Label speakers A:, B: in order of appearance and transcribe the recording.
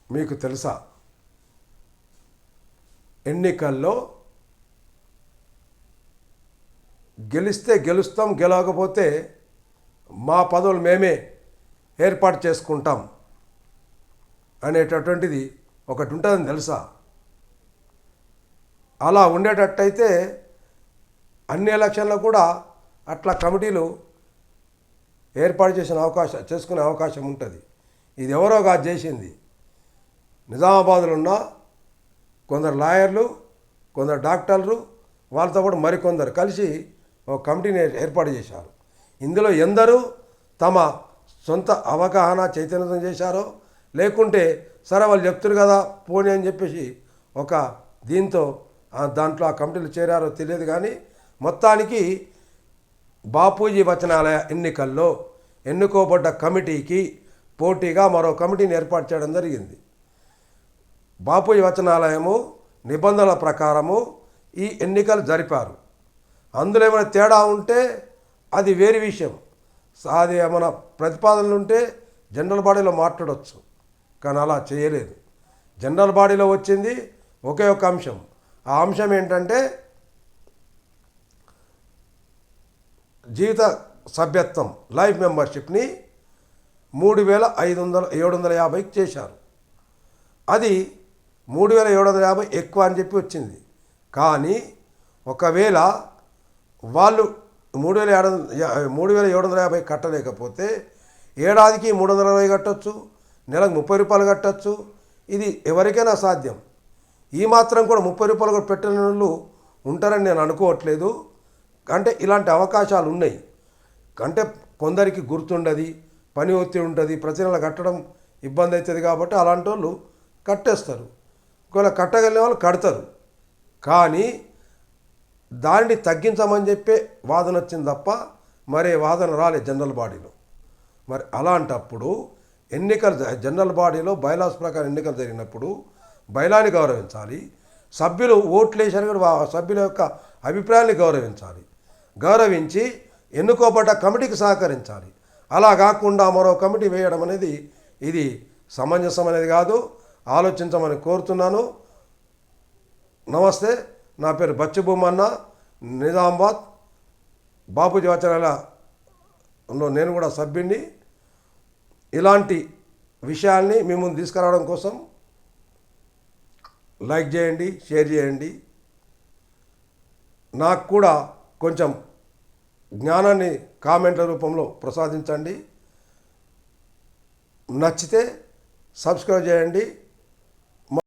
A: మీకు తెలుసా, ఎన్నికల్లో గెలిస్తే గెలుస్తాం, గెలవకపోతే మా పదవులు మేమే ఏర్పాటు చేసుకుంటాం అనేటటువంటిది ఒకటి ఉంటుందని తెలుసా? అలా ఉండేటట్టయితే అన్ని ఎలక్షన్లో కూడా అట్లా కమిటీలు ఏర్పాటు చేసుకునే అవకాశం ఉంటుంది. ఇది ఎవరో కాదు చేసింది. నిజామాబాద్లో ఉన్న కొందరు లాయర్లు, కొందరు డాక్టర్లు, వాళ్ళతో పాటు మరికొందరు కలిసి ఒక కమిటీని ఏర్పాటు చేశారు. ఇందులో ఎందరూ తమ సొంత అవగాహన చైతన్యం చేశారో, లేకుంటే సరే వాళ్ళు చెప్తారు కదా పోనీ అని చెప్పేసి ఒక దీంతో దాంట్లో ఆ కమిటీలు చేరారో తెలియదు. కానీ మొత్తానికి బాపూజీ వచనాలయ ఎన్నికల్లో ఎన్నుకోబడ్డ కమిటీకి పోటీగా మరో కమిటీని ఏర్పాటు చేయడం జరిగింది. బాపూజీ వచనాలయము నిబంధనల ప్రకారము ఈ ఎన్నికలు జరిపారు. అందులో ఏమైనా తేడా ఉంటే అది వేరే విషయం. అది మన ప్రతిపాదనలు ఉంటే జనరల్ బాడీలో మాట్లాడవచ్చు, కానీ అలా చేయలేదు. జనరల్ బాడీలో వచ్చింది ఒకే ఒక అంశం. ఆ అంశం ఏంటంటే జీవిత సభ్యత్వం, లైఫ్ మెంబర్షిప్ని 3,750కి చేశారు. అది 3,750 ఎక్కువ అని చెప్పి వచ్చింది. కానీ ఒకవేళ వాళ్ళు 3,750 కట్టలేకపోతే ఏడాదికి 320 కట్టచ్చు, నెలకు 30 రూపాయలు కట్టచ్చు. ఇది ఎవరికైనా సాధ్యం. ఈ మాత్రం కూడా 30 రూపాయలు కూడా పెట్టిన వాళ్ళు ఉంటారని నేను అనుకోవట్లేదు. అంటే ఇలాంటి అవకాశాలు ఉన్నాయి. అంటే కొందరికి గుర్తుండదు, పని ఒత్తిడి ఉంటుంది, ప్రతి నెల కట్టడం ఇబ్బంది అవుతుంది. కాబట్టి అలాంటి వాళ్ళు కట్టేస్తారు. ఒకవేళ కట్టగలిగిన వాళ్ళు కడతారు. కానీ దానిని తగ్గించమని చెప్పే వాదన వచ్చింది తప్ప మరే వాదన రాలేదు జనరల్ బాడీలో. మరి అలాంటప్పుడు ఎన్నికలు జనరల్ బాడీలో బైలాస్ ప్రకారం ఎన్నికలు జరిగినప్పుడు బైలాని గౌరవించాలి. సభ్యులు ఓట్లు వేసారు కూడా సభ్యుల యొక్క అభిప్రాయాన్ని గౌరవించాలి. గౌరవించి ఎన్నుకోబడ్డ కమిటీకి సహకరించాలి. అలా కాకుండా మరో కమిటీ వేయడం అనేది ఇది సమంజసం అనేది కాదు. ఆలోచించమని కోరుతున్నాను. నమస్తే, నా పేరు బచ్చిబొమ్మన్న, నిజామాబాద్ బాపూజీ వచనాలయంలో నేను కూడా సభ్యుడిని. ఇలాంటి విషయాల్ని మీ ముందు తీసుకురావడం కోసం లైక్ చేయండి, షేర్ చేయండి. నాకు కూడా కొంచెం జ్ఞానాన్ని కామెంట్ల రూపంలో ప్రసాదించండి. నచ్చితే సబ్స్క్రైబ్ చేయండి.